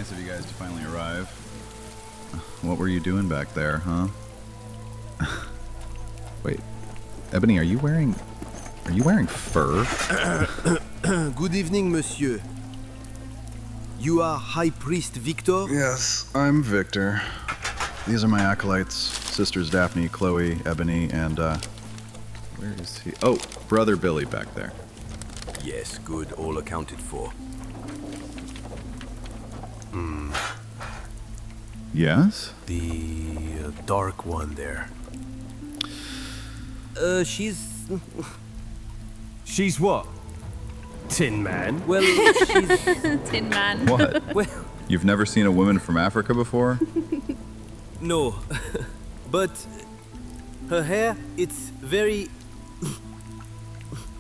Nice of you guys to finally arrive. What were you doing back there, huh? Wait, Ebony, are you wearing fur? Good evening, monsieur. You are High Priest Victor? Yes, I'm Victor. These are my acolytes, sisters Daphne, Chloe, Ebony, and, where is he? Oh, brother Billy back there. Yes, good, all accounted for. Yes? The dark one there. She's... She's what? Tin Man? Well, she's... Tin Man. What? Well, You've never seen a woman from Africa before? no. But her hair, it's very...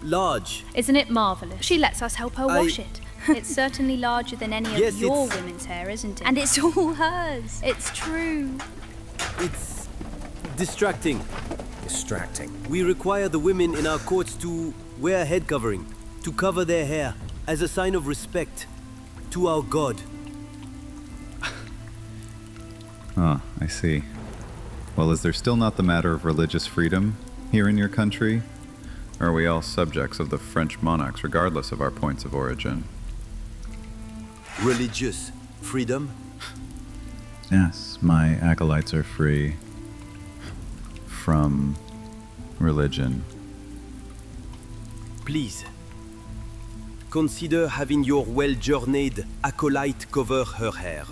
large. Isn't it marvellous? She lets us help her wash it. It's certainly larger than any Yes, of your it's- women's hair, isn't it? And it's all hers. It's true. It's distracting. Distracting. We require the women in our courts to wear head covering, to cover their hair, as a sign of respect to our God. Oh, I see. Well, is there still not the matter of religious freedom here in your country? Or are we all subjects of the French monarchs, regardless of our points of origin? Religious freedom? Yes, my acolytes are free from religion. Please, consider having your well-journeyed acolyte cover her hair.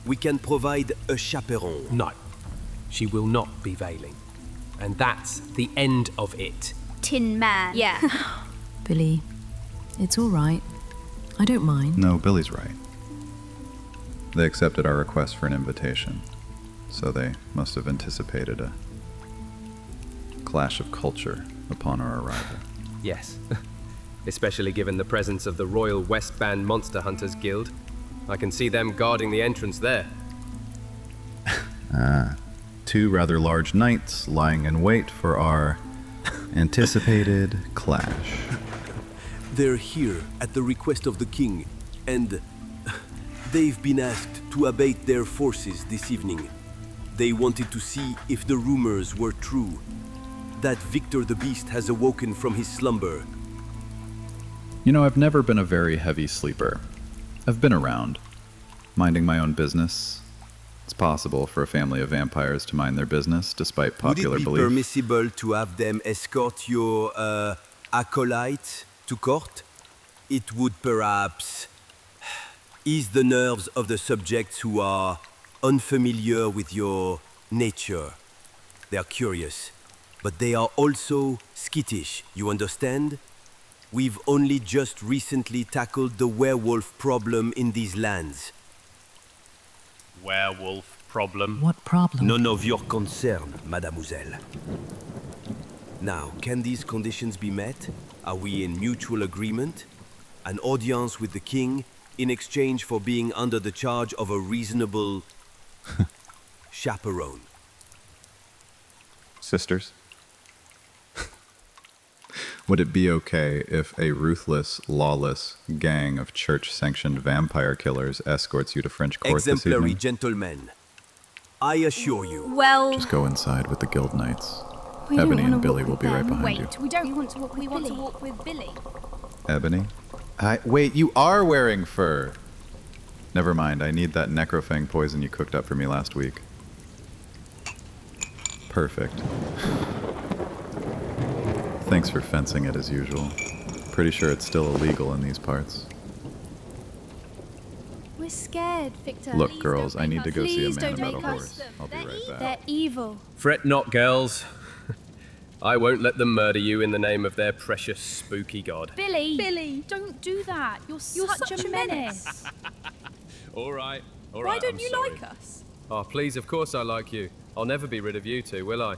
We can provide a chaperone. No. She will not be veiling. And that's the end of it. Tin Man. Yeah. Billy, it's all right. I don't mind. No, Billy's right. They accepted our request for an invitation, so they must have anticipated a clash of culture upon our arrival. Yes. Especially given the presence of the Royal West Band Monster Hunters Guild. I can see them guarding the entrance there. Two rather large knights lying in wait for our anticipated clash. They're here at the request of the king, and they've been asked to abate their forces this evening. They wanted to see if the rumors were true, that Victor the Beast has awoken from his slumber. You know, I've never been a very heavy sleeper. I've been around, minding my own business. It's possible for a family of vampires to mind their business, despite popular Would it be belief. permissible to have them escort your acolyte to court? It would perhaps ease the nerves of the subjects who are unfamiliar with your nature. They are curious, but they are also skittish, you understand? We've only just recently tackled the werewolf problem in these lands. Werewolf problem. What problem? None of your concern, mademoiselle. Now, can these conditions be met? Are we in mutual agreement? An audience with the king in exchange for being under the charge of a reasonable chaperone. Sisters? Would it be okay if a ruthless, lawless gang of church-sanctioned vampire killers escorts you to French court this Exemplary evening? gentlemen, I assure you. Well, Just go inside with the guild knights. we don't Ebony wanna and Billy walk will with be right them. behind you. Wait, we don't want to walk with Billy. We want to walk with Billy. Ebony? Wait, you are wearing fur! Never mind, I need that necrofang poison you cooked up for me last week. Perfect. Thanks for fencing it as usual. Pretty sure it's still illegal in these parts. We're scared, Victor. Look, Please girls, don't I make need to us- go see a please man don't about a make horse. us- I'll be right back. They're evil. Fret not, girls. I won't let them murder you in the name of their precious spooky god. Billy, don't do that. You're such a menace. All right. Why don't I'm you sorry. like us? Oh, please, of course I like you. I'll never be rid of you two, will I?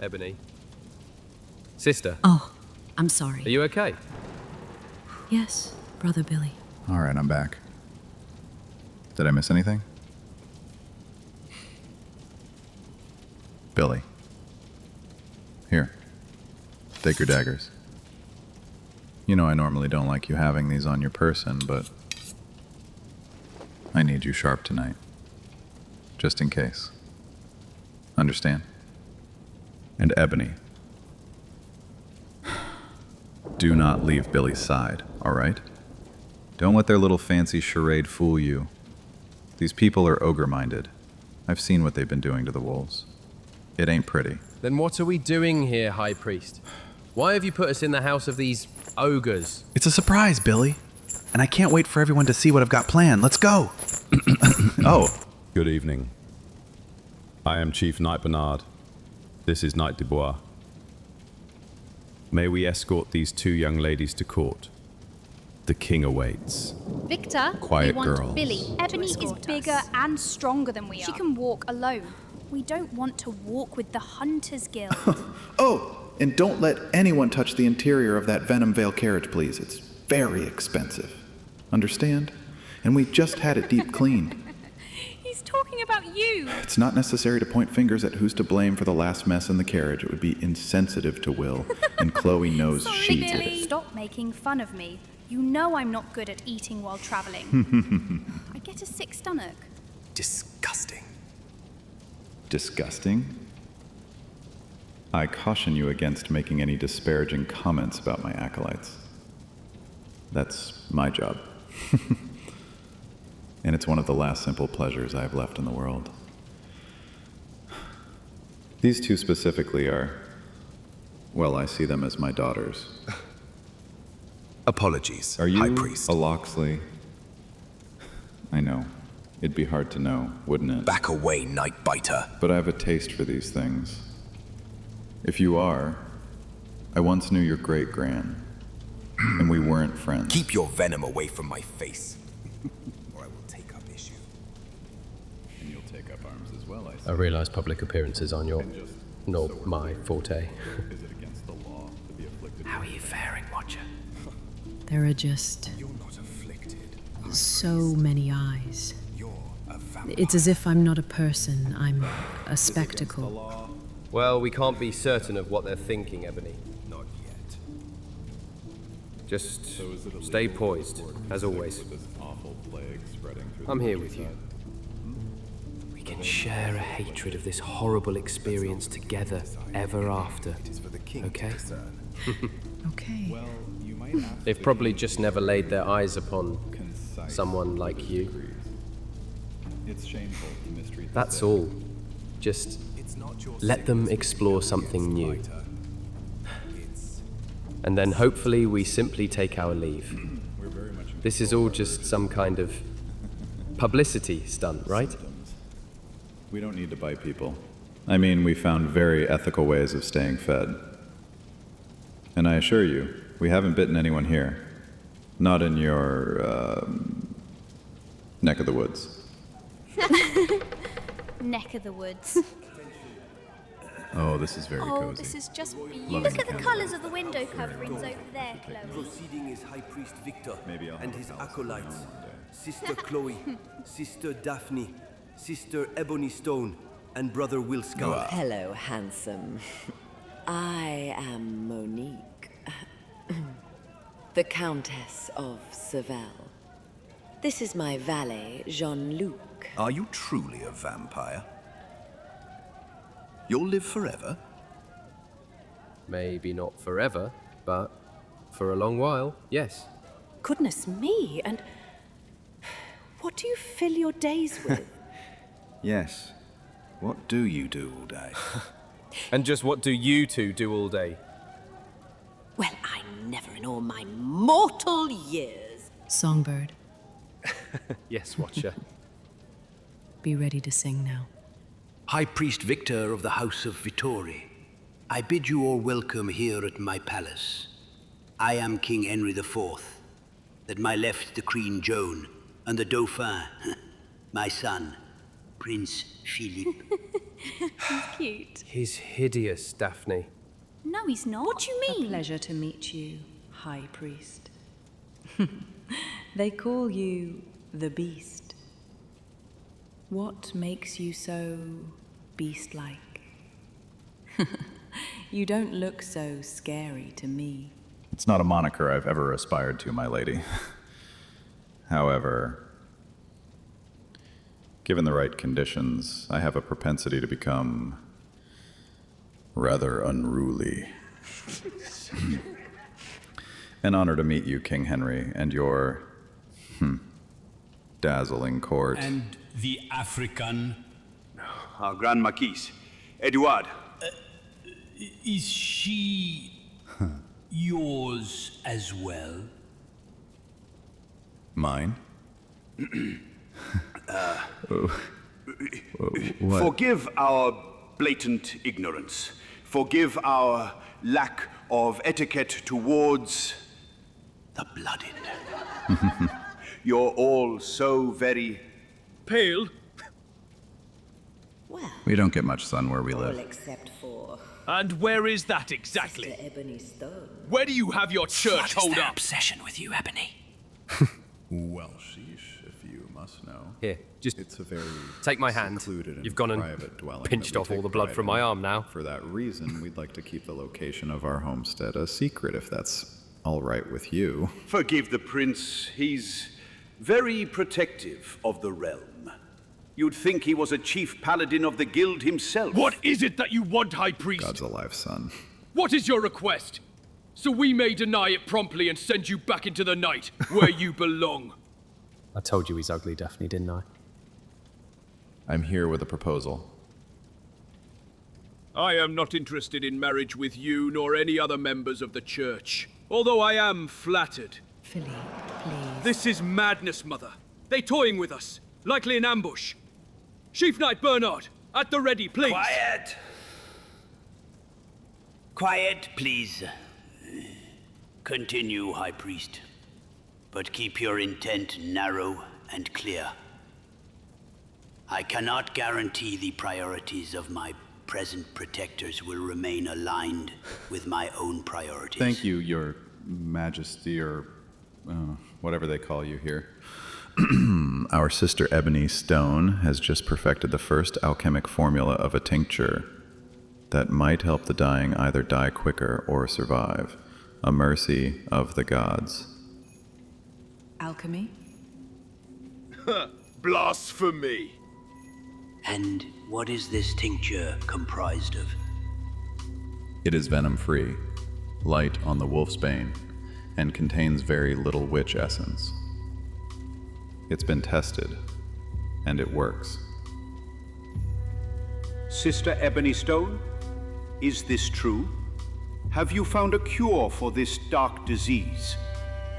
Ebony. Sister, Oh, I'm sorry. are you okay? Yes, Brother Billy. All right, I'm back. Did I miss anything? Billy. Here. Take your daggers. You know I normally don't like you having these on your person, but I need you sharp tonight. Just in case. Understand? And Ebony. Do not leave Billy's side, all right? Don't let their little fancy charade fool you. These people are ogre-minded. I've seen what they've been doing to the wolves. It ain't pretty. Then what are we doing here, High Priest? Why have you put us in the house of these ogres? It's a surprise, Billy. And I can't wait for everyone to see what I've got planned. Let's go! Oh, Good evening. I am Chief Knight Bernard. This is Knight Dubois. May we escort these two young ladies to court? The king awaits. Victor, Quiet we want girls. Billy. Ebony is escort bigger us. and stronger than we are. She can walk alone. We don't want to walk with the Hunters Guild. Oh, and don't let anyone touch the interior of that Venom Vale carriage, please. It's very expensive. Understand? And we just had it deep cleaned. He's talking about you. It's not necessary to point fingers at who's to blame for the last mess in the carriage. It would be insensitive to Will, and Chloe knows Sorry, she did Billy. it. Stop making fun of me. You know I'm not good at eating while traveling. I get a sick stomach. Disgusting. disgusting? I caution you against making any disparaging comments about my acolytes. That's my job. And it's one of the last simple pleasures I have left in the world. These two specifically are, well, I see them as my daughters. Apologies, Are you High Priest. a Loxley? I know. It'd be hard to know, wouldn't it? Back away, Night Biter. But I have a taste for these things. If you are, I once knew your great-gran, and we weren't friends. Keep your venom away from my face, or I will take up issue. And you'll take up arms as well, I see. I realise public appearances aren't your, nor my forte. Is it against the law to be afflicted? How are you faring, Watcher? There are just You're not afflicted. so many eyes. You're a vampire. It's as if I'm not a person, I'm a spectacle. Well, we can't be certain of what they're thinking, Ebony. Not yet. Just stay poised, as always. This awful plague spreading through I'm the here with you. We can share a hatred of this horrible experience together, ever after. It is for the king Okay. to discern. Okay. They've probably just never laid their eyes upon someone like you. It's shameful to mistreat That's the all. Just It's not your let them sickness explore against something new. Biter. It's And then hopefully we simply take our leave. This is all just some kind of publicity stunt, right? We don't need to bite people. I mean, we found very ethical ways of staying fed. And I assure you, we haven't bitten anyone here. Not in your, neck of the woods. Neck of the woods. Oh, this is very Oh, cozy. this is just Loving beautiful. Look at the colours of the window coverings over there, Chloe. proceeding is High Priest Victor Maybe I'll and have his a palace acolytes, of my own one day. Sister Chloe, Sister Daphne, Sister Ebony Stone, and Brother Will Scar. Hello, handsome. I am Monique, the Countess of Seville. This is my valet, Jean-Luc. Are you truly a vampire? You'll live forever? Maybe not forever, but for a long while, yes. Goodness me, and what do you fill your days with? Yes. What do you do all day? And just what do you two do all day? Well, I never in all my mortal years. Songbird, Yes, Watcher. be ready to sing now. High Priest Victor of the House of Vittori, I bid you all welcome here at my palace. I am King Henry IV. At my left, the Queen Joan, and the Dauphin, my son, Prince Philippe. cute. He's hideous, Daphne. No, he's not. What do you mean? Pleasure to meet you, High Priest. They call you the Beast. What makes you so beast-like? You don't look so scary to me. It's not a moniker I've ever aspired to, my lady. However, given the right conditions, I have a propensity to become rather unruly. An honor to meet you, King Henry, and your dazzling court. And the African? Our Grand Marquise, Edouard. Is she yours as well? Mine? What? Forgive our blatant ignorance. Forgive our lack of etiquette towards the blooded. You're all so very pale. Well, We don't get much sun where we all live. except for And where is that exactly? Sister Ebony Stone. Where do you have your church hold up? Obsession with you, Ebony. Well, sheesh, if you must know. Here, just It's a very take my hand. secluded and You've gone and private dwelling pinched that we off all take the blood pride from in. my arm now. For that reason, we'd like to keep the location of our homestead a secret, if that's all right with you. Forgive the prince. He's very protective of the realm. You'd think he was a chief paladin of the guild himself. What is it that you want, High Priest? God's alive, son. What is your request? So we may deny it promptly and send you back into the night, where you belong. I told you he's ugly, Daphne, didn't I? I'm here with a proposal. I am not interested in marriage with you nor any other members of the church, although I am flattered. Philippe, please. This is madness, Mother. They toying with us, likely an ambush. Chief Knight Bernard, at the ready, please. Quiet! Quiet, please. Continue, High Priest. But keep your intent narrow and clear. I cannot guarantee the priorities of my present protectors will remain aligned with my own priorities. Thank you, Your Majesty, or whatever they call you here. Our sister Ebony Stone has just perfected the first alchemic formula of a tincture that might help the dying either die quicker or survive. A mercy of the gods. Alchemy? Blasphemy. And what is this tincture comprised of? It is venom-free, light on the wolf's bane, and contains very little witch essence. It's been tested, and it works. Sister Ebony Stone, is this true? Have you found a cure for this dark disease?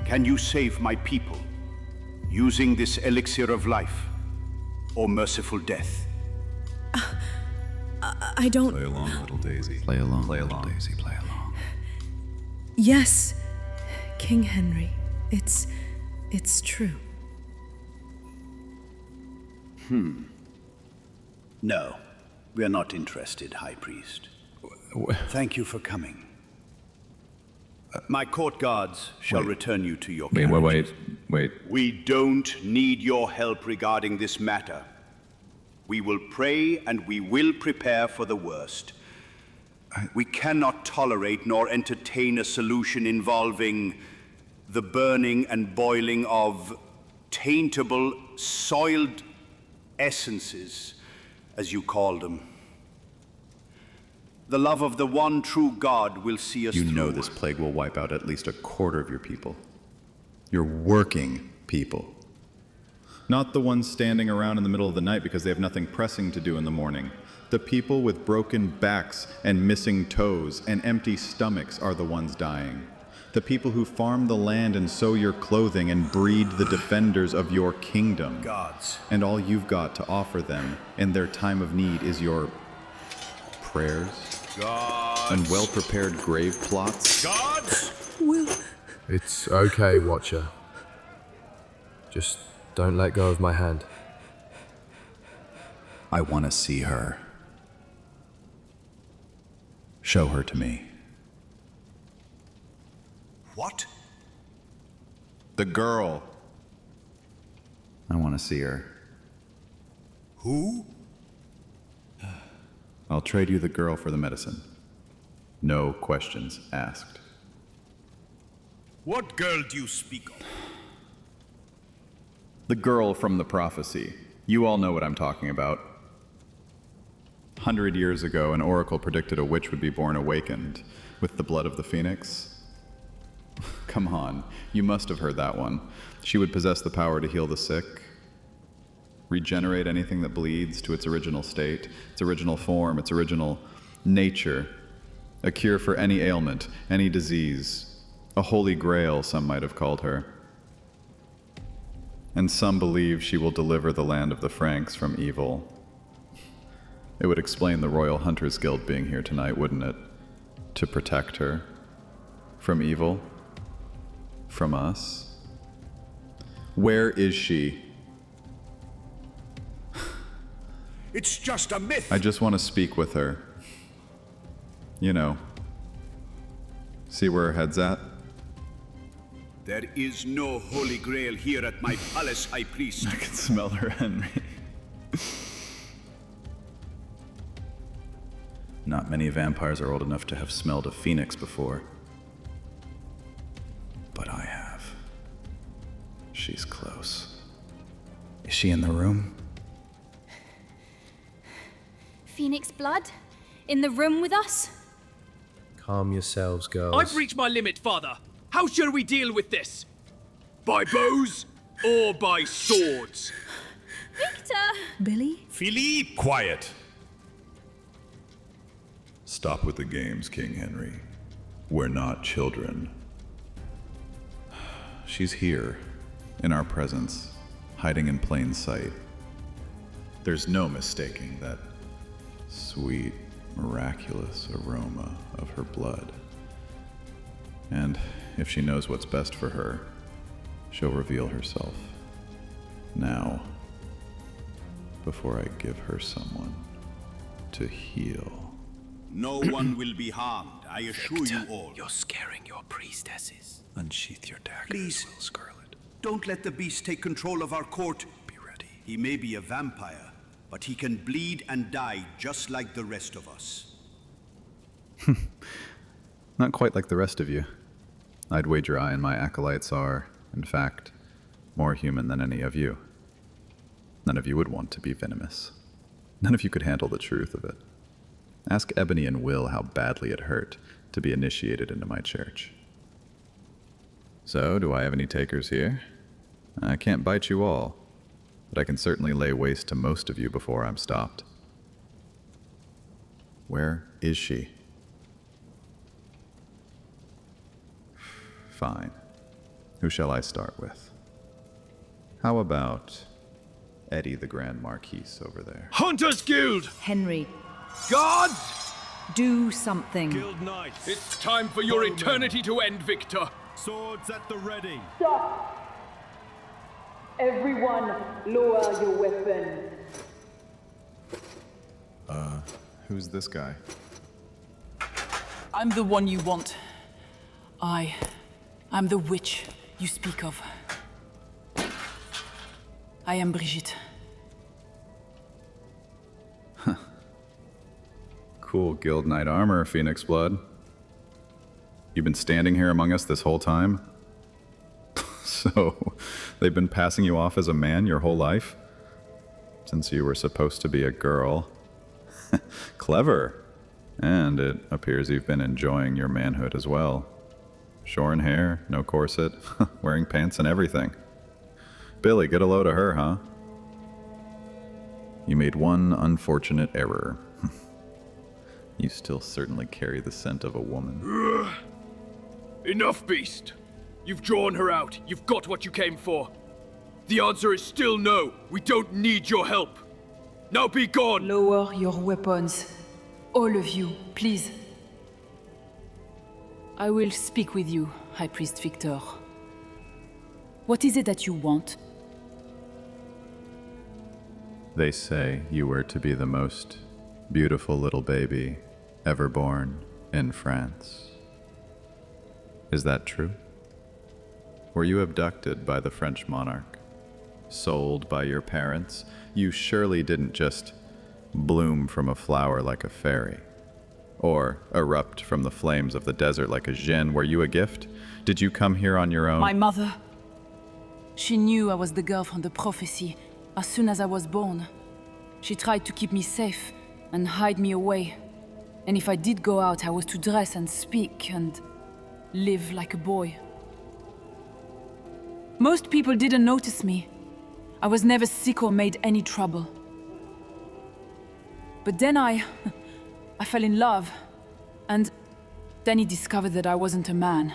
Can you save my people using this elixir of life or merciful death? I don't... Play along, little Daisy. Play along, little Daisy, play along. Yes, King Henry. It's true. No, we are not interested, High Priest. Thank you for coming. My court guards shall return you to your carriages. Wait. We don't need your help regarding this matter. We will pray and we will prepare for the worst. We cannot tolerate nor entertain a solution involving the burning and boiling of taintable, soiled essences, as you call them. The love of the one true God will see us through. You know this plague will wipe out at least a quarter of your people. Your working people. Not the ones standing around in the middle of the night because they have nothing pressing to do in the morning. The people with broken backs and missing toes and empty stomachs are the ones dying. The people who farm the land and sew your clothing and breed the defenders of your kingdom. Gods. And all you've got to offer them in their time of need is your prayers Gods. and well-prepared grave plots. Gods! It's okay, Watcher. Just don't let go of my hand. I want to see her. Show her to me. What? The girl. I want to see her. Who? I'll trade you the girl for the medicine. No questions asked. What girl do you speak of? The girl from the prophecy. You all know what I'm talking about. 100 years ago, an oracle predicted a witch would be born awakened with the blood of the phoenix. Come on, you must have heard that one. She would possess the power to heal the sick, regenerate anything that bleeds to its original state, its original form, its original nature. A cure for any ailment, any disease. A holy grail, some might have called her. And some believe she will deliver the land of the Franks from evil. It would explain the Royal Hunters Guild being here tonight, wouldn't it? To protect her. From evil. From us. Where is she? It's just a myth. I just want to speak with her. You know. See where her head's at? There is no holy grail here at my palace, High Priest. I can smell her, Henry. Not many vampires are old enough to have smelled a phoenix before. But I have. She's close. Is she in the room? Phoenix blood? In the room with us? Calm yourselves, girls. I've reached my limit, Father. How shall we deal with this? By bows or by swords? Victor! Billy? Philippe! Quiet! Stop with the games, King Henry. We're not children. She's here, in our presence, hiding in plain sight. There's no mistaking that sweet, miraculous aroma of her blood. And if she knows what's best for her, she'll reveal herself. Now, before I give her someone to heal. No one will be harmed, I assure you all. You're scaring your priestesses. Unsheath your dagger. Please, Will Scarlet. don't let the beast take control of our court. Be ready. He may be a vampire, but he can bleed and die just like the rest of us. Not quite like the rest of you. I'd wager I and my acolytes are, in fact, more human than any of you. None of you would want to be venomous. None of you could handle the truth of it. Ask Ebony and Will how badly it hurt to be initiated into my church. So, do I have any takers here? I can't bite you all, but I can certainly lay waste to most of you before I'm stopped. Where is she? Fine. Who shall I start with? How about Eddie the Grand Marquis over there? Hunters Guild! Henry, Guards! do something. Guild Knight. It's time for your eternity to end, Victor. Swords at the ready. Stop! Everyone, lower your weapon. Who's this guy? I'm the one you want. I'm the witch you speak of. I am Brigitte. Cool Guild Knight armor, Phoenix Blood. You've been standing here among us this whole time? So, they've been passing you off as a man your whole life? Since you were supposed to be a girl. Clever. And it appears you've been enjoying your manhood as well. Shorn hair, no corset, wearing pants and everything. Billy, get a load of her, huh? You made one unfortunate error. You still certainly carry the scent of a woman. Enough, beast. You've drawn her out. You've got what you came for. The answer is still no. We don't need your help. Now be gone! Lower your weapons. All of you, please. I will speak with you, High Priest Victor. What is it that you want? They say you were to be the most beautiful little baby ever born in France. Is that true? Were you abducted by the French monarch? Sold by your parents? You surely didn't just bloom from a flower like a fairy. Or erupt from the flames of the desert like a djinn? Were you a gift? Did you come here on your own? My mother. She knew I was the girl from the prophecy as soon as I was born. She tried to keep me safe and hide me away. And if I did go out, I was to dress and speak and live like a boy. Most people didn't notice me. I was never sick or made any trouble. But then I fell in love. And then he discovered that I wasn't a man.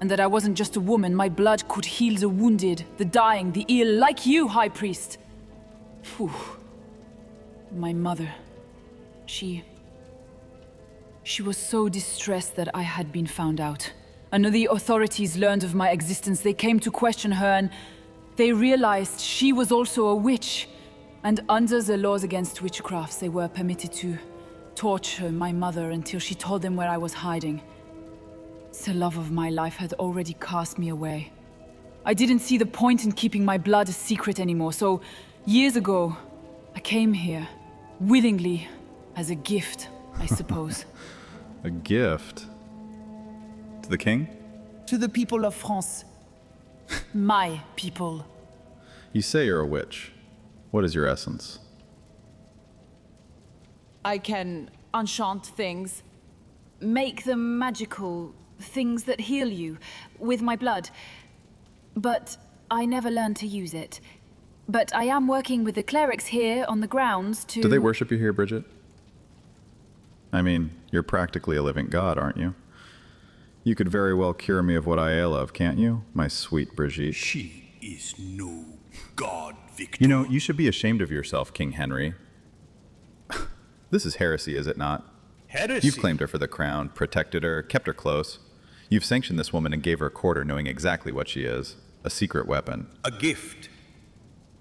And that I wasn't just a woman. My blood could heal the wounded, the dying, the ill, like you, High Priest. Phew. My mother, she was so distressed that I had been found out. And the authorities learned of my existence. They came to question her and they realized she was also a witch. And under the laws against witchcrafts, they were permitted to torture my mother until she told them where I was hiding. The love of my life had already cast me away. I didn't see the point in keeping my blood a secret anymore, so years ago, I came here, willingly, as a gift, I suppose. A gift? To the king? To the people of France. My people. You say you're a witch. What is your essence? I can enchant things, make them magical, things that heal you, with my blood. But I never learned to use it. But I am working with the clerics here on the grounds to... Do they worship you here, Bridget? I mean, you're practically a living god, aren't you? You could very well cure me of what I ail of, can't you, my sweet Brigitte? She is no god, Victor. You know, you should be ashamed of yourself, King Henry. This is heresy, is it not? Heresy? You've claimed her for the crown, protected her, kept her close. You've sanctioned this woman and gave her a quarter knowing exactly what she is. A secret weapon. A gift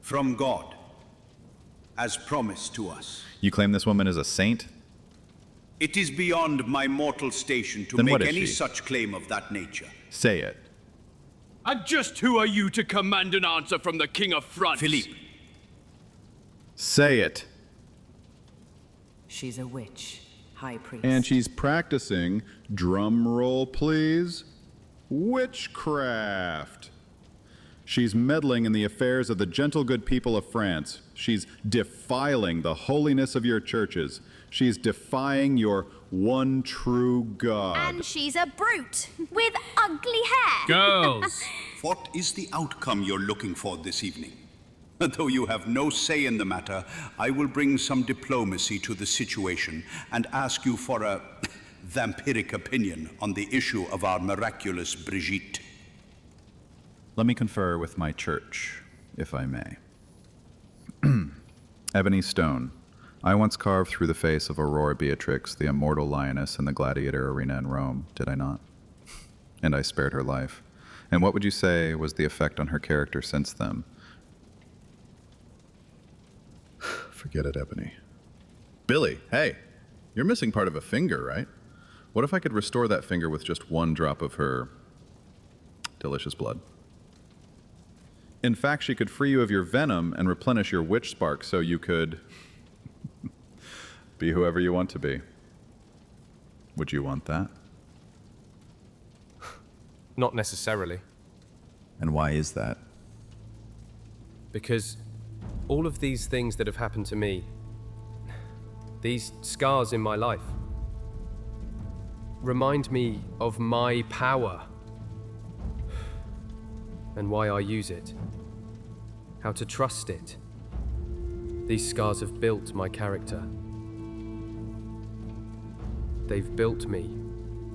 from God, as promised to us. You claim this woman is a saint? It is beyond my mortal station to Then make what is any she? such claim of that nature. Say it. And just who are you to command an answer from the King of France? Philippe. Say it. She's a witch, High Priest. And she's practicing, drum roll please, witchcraft. She's meddling in the affairs of the gentle good people of France. She's defiling the holiness of your churches. She's defying your one true God. And she's a brute with ugly hair. Girls! What is the outcome you're looking for this evening? Though you have no say in the matter, I will bring some diplomacy to the situation and ask you for a vampiric opinion on the issue of our miraculous Brigitte. Let me confer with my church, if I may. Ebony stone. I once carved through the face of Aurora Beatrix, the immortal lioness in the gladiator arena in Rome, did I not? And I spared her life. And what would you say was the effect on her character since then? Forget it, Ebony. Billy, hey, you're missing part of a finger, right? What if I could restore that finger with just one drop of her delicious blood? In fact, she could free you of your venom and replenish your witch spark so you could be whoever you want to be. Would you want that? Not necessarily. And why is that? Because all of these things that have happened to me, these scars in my life, remind me of my power and why I use it, how to trust it. These scars have built my character. They've built me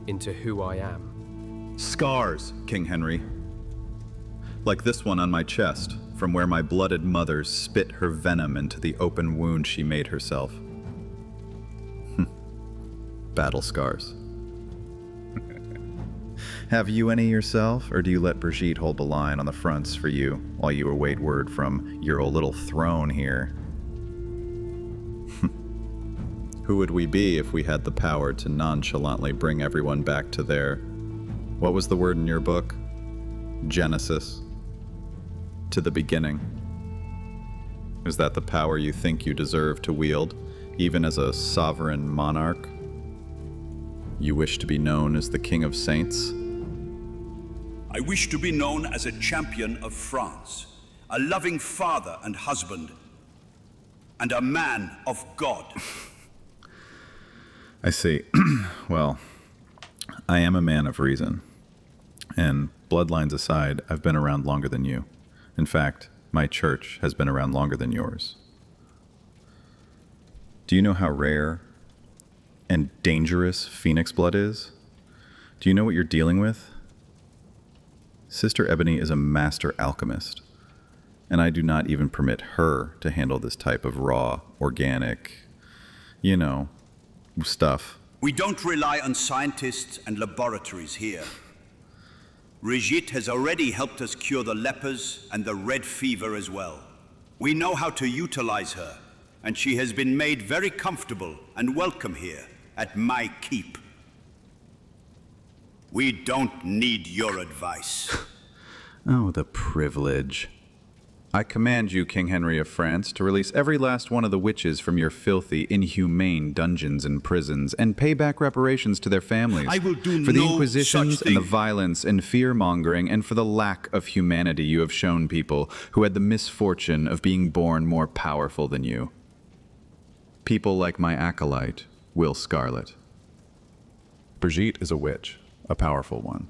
into who I am. Scars, King Henry. Like this one on my chest, from where my blooded mother spit her venom into the open wound she made herself. Battle scars. Have you any yourself, or do you let Brigitte hold the line on the fronts for you while you await word from your old little throne here? Who would we be if we had the power to nonchalantly bring everyone back to their... What was the word in your book? Genesis. To the beginning. Is that the power you think you deserve to wield, even as a sovereign monarch? You wish to be known as the King of Saints? I wish to be known as a champion of France, a loving father and husband, and a man of God. I see. Well, I am a man of reason. And bloodlines aside, I've been around longer than you. In fact, my church has been around longer than yours. Do you know how rare and dangerous phoenix blood is? Do you know what you're dealing with? Sister Ebony is a master alchemist, and I do not even permit her to handle this type of raw, organic, stuff. We don't rely on scientists and laboratories here. Brigitte has already helped us cure the lepers and the red fever as well. We know how to utilize her, and she has been made very comfortable and welcome here at my keep. We don't need your advice. Oh, the privilege. I command you, King Henry of France, to release every last one of the witches from your filthy, inhumane dungeons and prisons, and pay back reparations to their families. I will do for the no inquisitions such and the thing. violence and fear-mongering, and for the lack of humanity you have shown people who had the misfortune of being born more powerful than you. People like my acolyte, Will Scarlet. Brigitte is a witch, a powerful one.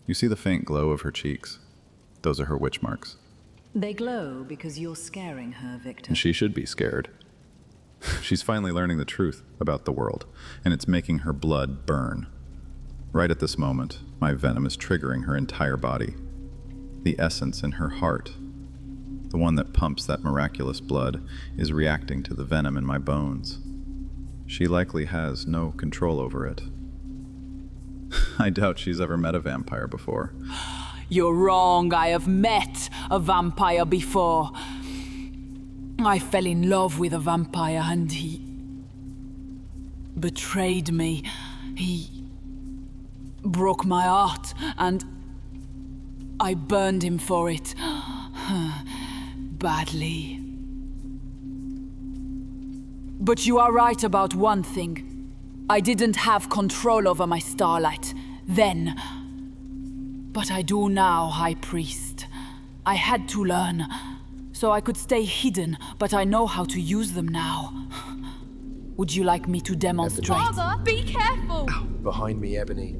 You see the faint glow of her cheeks? Those are her witch marks. They glow because you're scaring her, Victor. And she should be scared. She's finally learning the truth about the world, and it's making her blood burn. Right at this moment, my venom is triggering her entire body. The essence in her heart, the one that pumps that miraculous blood, is reacting to the venom in my bones. She likely has no control over it. I doubt she's ever met a vampire before. You're wrong. I have met a vampire before. I fell in love with a vampire and he betrayed me. He broke my heart and I burned him for it. Badly. But you are right about one thing. I didn't have control over my starlight then. But I do now, High Priest. I had to learn, so I could stay hidden, but I know how to use them now. Would you like me to demonstrate? Father, be careful! Behind me, Ebony.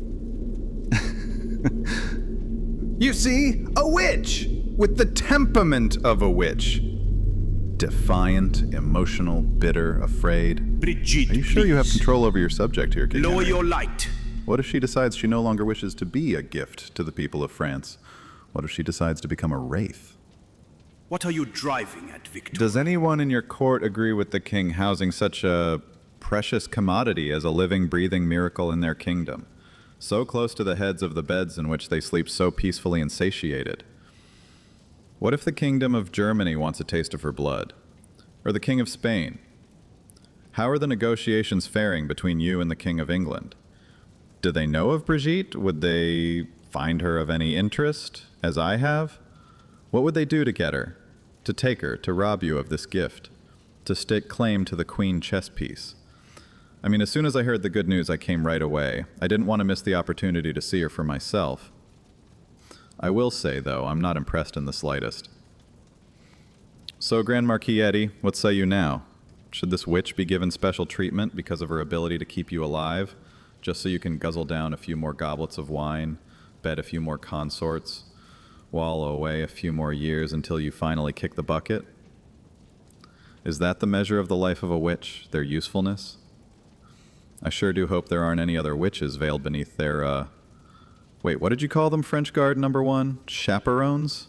You see? A witch! With the temperament of a witch. Defiant, emotional, bitter, afraid. Brigitte, Are you sure you have please. control over your subject here, King Lower Henry? your light. What if she decides she no longer wishes to be a gift to the people of France? What if she decides to become a wraith? What are you driving at, Victor? Does anyone in your court agree with the king housing such a precious commodity as a living, breathing miracle in their kingdom? So close to the heads of the beds in which they sleep so peacefully and satiated. What if the kingdom of Germany wants a taste of her blood? Or the king of Spain? How are the negotiations faring between you and the king of England? Do they know of Brigitte? Would they find her of any interest, as I have? What would they do to get her? To take her, to rob you of this gift? To stake claim to the queen chess piece? I mean, as soon as I heard the good news, I came right away. I didn't want to miss the opportunity to see her for myself. I will say, though, I'm not impressed in the slightest. So, Grand Marquis Eddie, what say you now? Should this witch be given special treatment because of her ability to keep you alive? Just so you can guzzle down a few more goblets of wine, bed a few more consorts, wallow away a few more years until you finally kick the bucket? Is that the measure of the life of a witch, their usefulness? I sure do hope there aren't any other witches veiled beneath their, Wait, what did you call them, French Guard number 1? Chaperones?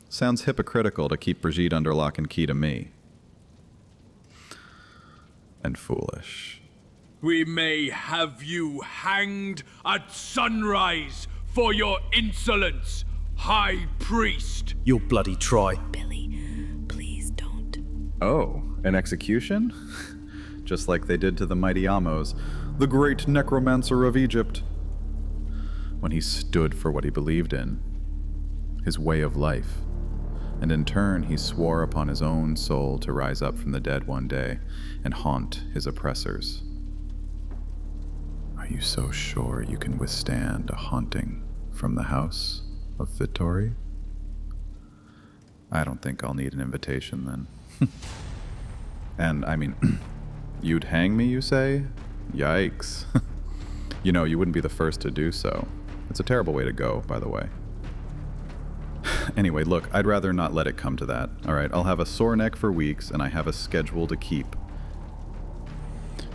Sounds hypocritical to keep Brigitte under lock and key to me. And foolish. We may have you hanged at sunrise for your insolence, High Priest. You'll bloody try. Billy, please don't. Oh, an execution? Just like they did to the mighty Amos, the great necromancer of Egypt. When he stood for what he believed in, his way of life. And in turn, he swore upon his own soul to rise up from the dead one day and haunt his oppressors. Are you so sure you can withstand a haunting from the house of Vittori? I don't think I'll need an invitation then. And, I mean, you'd hang me, you say? Yikes. You know, you wouldn't be the first to do so. It's a terrible way to go, by the way. Anyway, look, I'd rather not let it come to that. Alright, I'll have a sore neck for weeks, and I have a schedule to keep.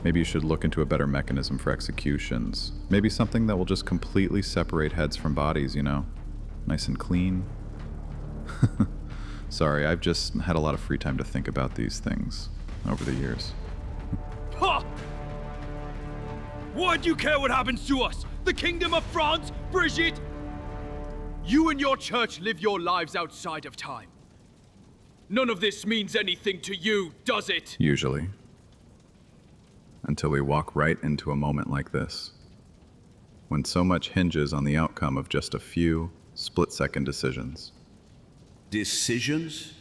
Maybe you should look into a better mechanism for executions. Maybe something that will just completely separate heads from bodies, you know? Nice and clean. Sorry, I've just had a lot of free time to think about these things over the years. Ha! Why do you care what happens to us? The Kingdom of France, Brigitte? You and your church live your lives outside of time. None of this means anything to you, does it? Usually. Until we walk right into a moment like this, when so much hinges on the outcome of just a few split-second decisions. Decisions?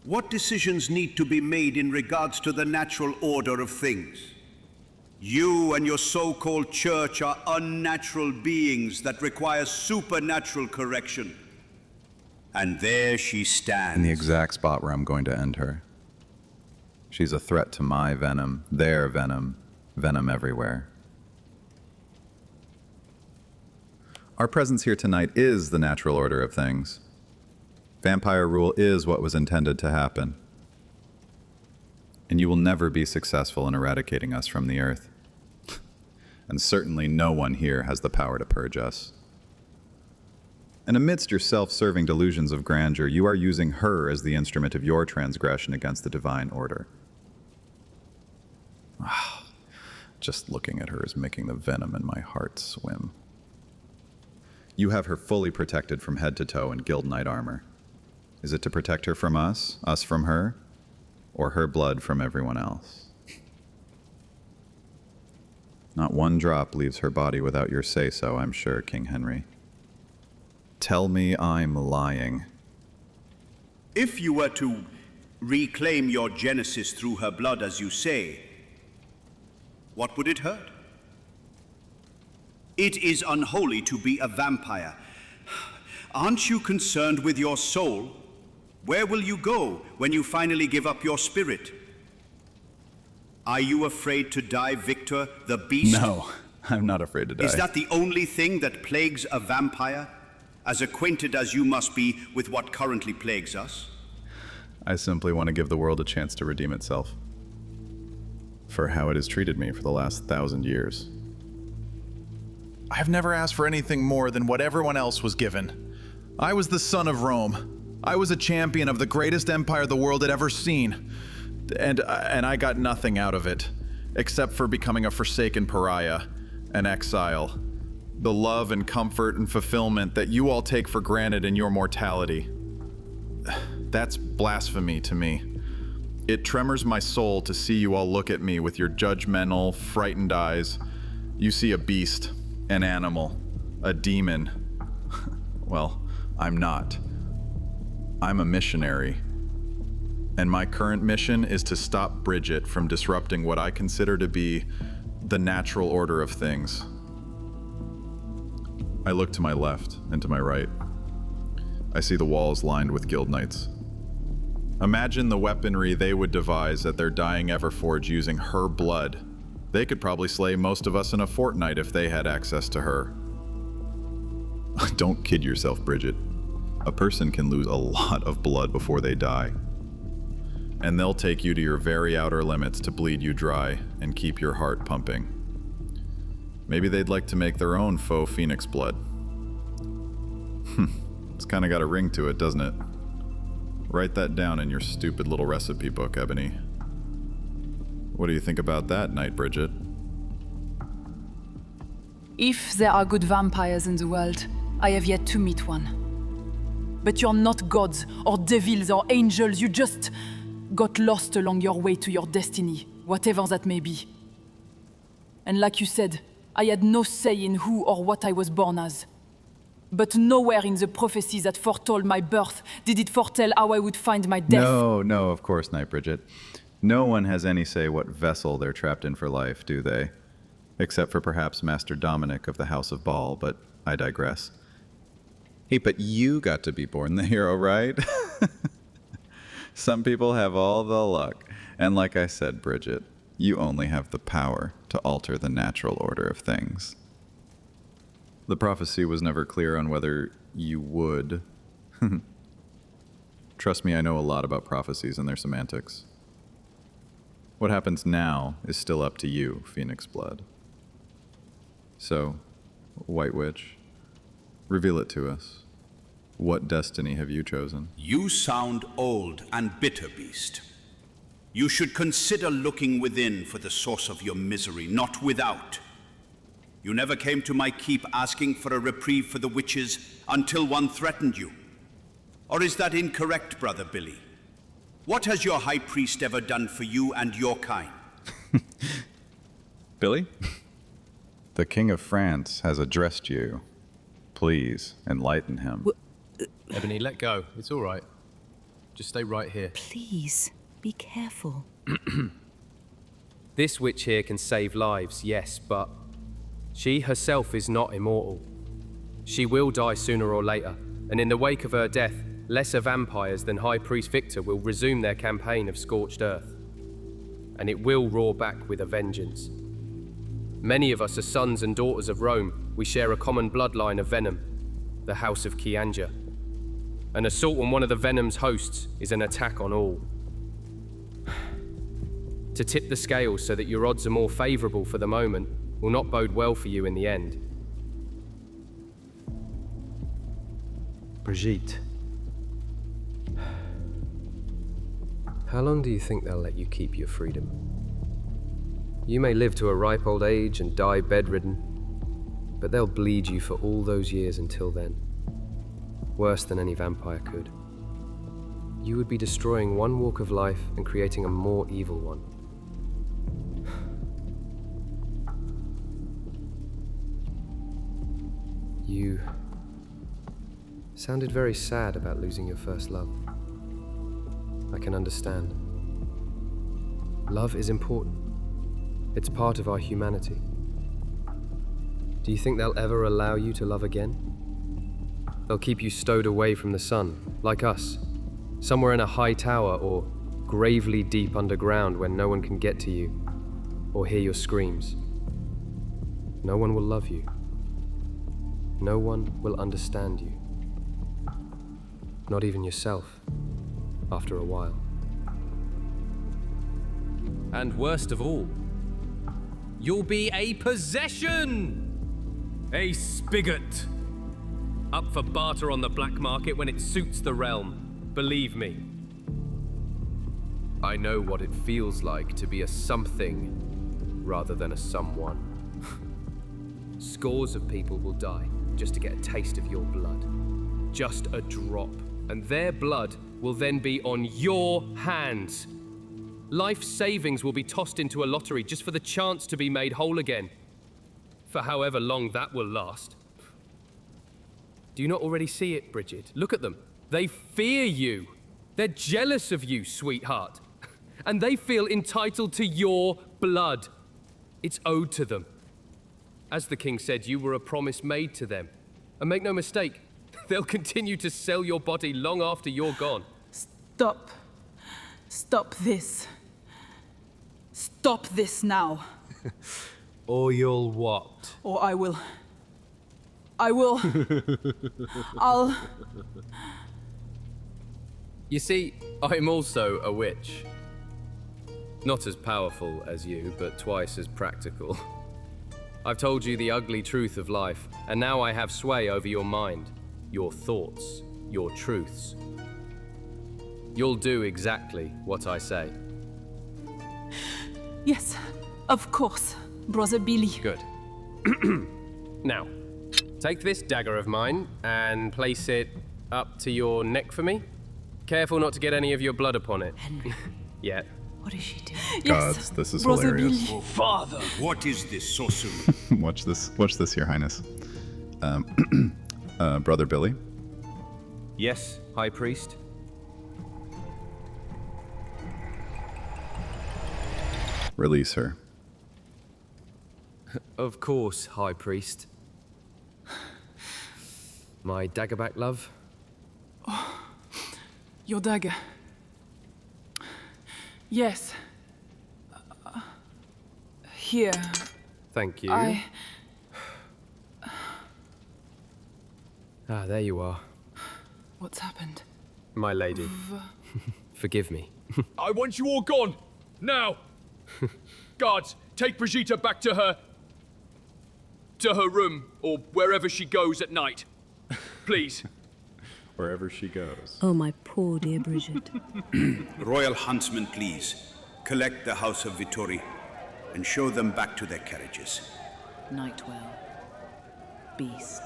What decisions need to be made in regards to the natural order of things? You and your so-called church are unnatural beings that require supernatural correction. And there she stands. In the exact spot where I'm going to end her. She's a threat to my venom, their venom, venom everywhere. Our presence here tonight is the natural order of things. Vampire rule is what was intended to happen. And you will never be successful in eradicating us from the earth. And certainly no one here has the power to purge us. And amidst your self-serving delusions of grandeur, you are using her as the instrument of your transgression against the divine order. Just looking at her is making the venom in my heart swim. You have her fully protected from head to toe in Guild Knight armor. Is it to protect her from us from her, or her blood from everyone else? Not one drop leaves her body without your say-so, I'm sure, King Henry. Tell me I'm lying. If you were to reclaim your genesis through her blood, as you say, what would it hurt? It is unholy to be a vampire. Aren't you concerned with your soul? Where will you go when you finally give up your spirit? Are you afraid to die, Victor, the beast? No, I'm not afraid to die. Is that the only thing that plagues a vampire? As acquainted as you must be with what currently plagues us? I simply want to give the world a chance to redeem itself. For how it has treated me for the last 1,000 years. I've never asked for anything more than what everyone else was given. I was the son of Rome. I was a champion of the greatest empire the world had ever seen. And I got nothing out of it, except for becoming a forsaken pariah, an exile. The love and comfort and fulfillment that you all take for granted in your mortality. That's blasphemy to me. It tremors my soul to see you all look at me with your judgmental, frightened eyes. You see a beast, an animal, a demon. Well, I'm not. I'm a missionary. And my current mission is to stop Bridget from disrupting what I consider to be the natural order of things. I look to my left and to my right. I see the walls lined with guild knights. Imagine the weaponry they would devise at their dying Everforge using her blood. They could probably slay most of us in a fortnight if they had access to her. Don't kid yourself, Bridget. A person can lose a lot of blood before they die. And they'll take you to your very outer limits to bleed you dry and keep your heart pumping. Maybe they'd like to make their own faux phoenix blood. It's kind of got a ring to it, doesn't it? Write that down in your stupid little recipe book, Ebony. What do you think about that, Knight Bridget? If there are good vampires in the world, I have yet to meet one. But you're not gods, or devils, or angels, you just got lost along your way to your destiny, whatever that may be. And like you said, I had no say in who or what I was born as. But nowhere in the prophecies that foretold my birth did it foretell how I would find my death. No, of course, Knight Bridget. No one has any say what vessel they're trapped in for life, do they? Except for perhaps Master Dominic of the House of Ball, but I digress. Hey, but you got to be born the hero, right? Some people have all the luck. And like I said, Bridget, you only have the power to alter the natural order of things. The prophecy was never clear on whether you would. Trust me, I know a lot about prophecies and their semantics. What happens now is still up to you, Phoenix Blood. So, White Witch, reveal it to us. What destiny have you chosen? You sound old and bitter, Beast. You should consider looking within for the source of your misery, not without. You never came to my keep asking for a reprieve for the witches until one threatened you. Or is that incorrect, Brother Billy? What has your High Priest ever done for you and your kind? Billy? The King of France has addressed you. Please, enlighten him. Ebony, let go. It's all right. Just stay right here. Please, be careful. This witch here can save lives, yes, but she herself is not immortal. She will die sooner or later, and in the wake of her death, lesser vampires than High Priest Victor will resume their campaign of Scorched Earth. And it will roar back with a vengeance. Many of us are sons and daughters of Rome. We share a common bloodline of venom, the House of Kianja. An assault on one of the Venom's hosts is an attack on all. To tip the scales so that your odds are more favorable for the moment will not bode well for you in the end. Brigitte. How long do you think they'll let you keep your freedom? You may live to a ripe old age and die bedridden, but they'll bleed you for all those years until then. Worse than any vampire could. You would be destroying one walk of life and creating a more evil one. You sounded very sad about losing your first love. I can understand. Love is important. It's part of our humanity. Do you think they'll ever allow you to love again? They'll keep you stowed away from the sun, like us, somewhere in a high tower or gravely deep underground where no one can get to you or hear your screams. No one will love you. No one will understand you. Not even yourself, after a while. And worst of all, you'll be a possession! A spigot! Up for barter on the black market when it suits the realm. Believe me. I know what it feels like to be a something rather than a someone. Scores of people will die just to get a taste of your blood. Just a drop. And their blood will then be on your hands. Life savings will be tossed into a lottery just for the chance to be made whole again. For however long that will last. Do you not already see it, Bridget? Look at them. They fear you. They're jealous of you, sweetheart. And they feel entitled to your blood. It's owed to them. As the king said, you were a promise made to them. And make no mistake, they'll continue to sell your body long after you're gone. Stop. Stop this. Stop this now. Or you'll what? Or I will... I'll... You see, I'm also a witch. Not as powerful as you, but twice as practical. I've told you the ugly truth of life, and now I have sway over your mind, your thoughts, your truths. You'll do exactly what I say. Yes, of course, Brother Billy. Good. Now, take this dagger of mine and place it up to your neck for me. Careful not to get any of your blood upon it. Henry. Yet. What is she doing? Gods, this is Brother hilarious. Billy. Oh, Father, what is this sorcery? Watch this, Your Highness. Brother Billy? Yes, High Priest? Release her. Of course, High Priest. My dagger back, love? Oh, your dagger. Yes. Here. Thank you. Ah, there you are. What's happened? My lady. Forgive me. I want you all gone! Now! Guards, take Brigitte back to her room, or wherever she goes at night. Please. Wherever she goes. Oh, my poor dear Brigitte. Royal huntsmen, please. Collect the House of Vittori and show them back to their carriages. Nightwell. Beast.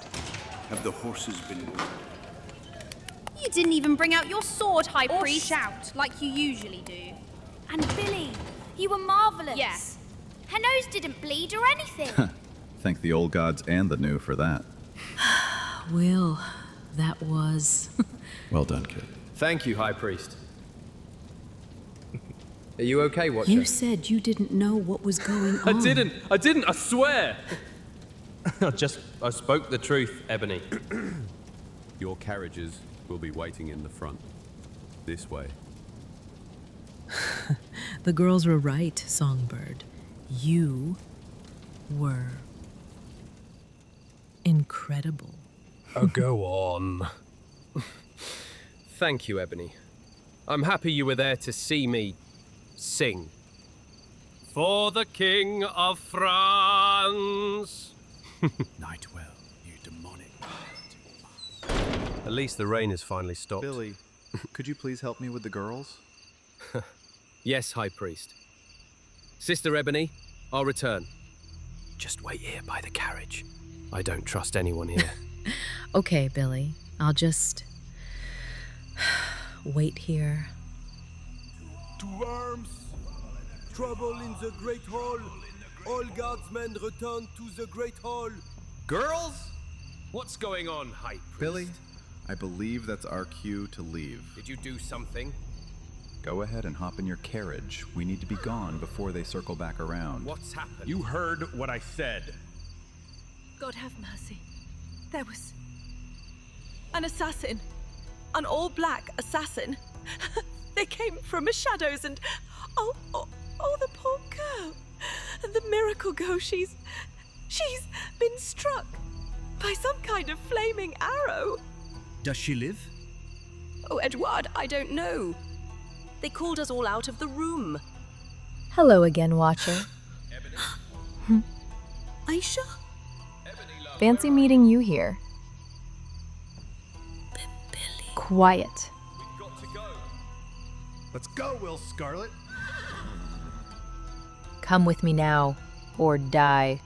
Have the horses been... You didn't even bring out your sword, High Or Priest. shout, like you usually do. And Billy, you were marvelous. Yes. Her nose didn't bleed or anything. Thank the old gods and the new for that. Will, that was... Well done, kid. Thank you, High Priest. Are you okay, Watcher? You said you didn't know what was going on. I didn't, I swear! I spoke the truth, Ebony. Your carriages will be waiting in the front. This way. The girls were right, Songbird. You were incredible. Oh, go on. Thank you, Ebony. I'm happy you were there to see me sing. For the King of France. Nightwell, you demonic. At least the rain has finally stopped. Billy, could you please help me with the girls? Yes, High Priest. Sister Ebony, I'll return. Just wait here by the carriage. I don't trust anyone here. Okay, Billy. I'll just... wait here. To arms! Trouble in the Great Hall! All guardsmen return to the Great Hall! Girls? What's going on, High Priest? Billy, I believe that's our cue to leave. Did you do something? Go ahead and hop in your carriage. We need to be gone before they circle back around. What's happened? You heard what I said. God have mercy. There was an assassin. An all-black assassin. They came from the shadows and... Oh, the poor girl. And the miracle girl, she's been struck by some kind of flaming arrow. Does she live? Oh, Edward, I don't know. They called us all out of the room. Hello again, Watcher. Aisha? Fancy meeting you here. Quiet. Let's go, Will Scarlet. Come with me now, or die.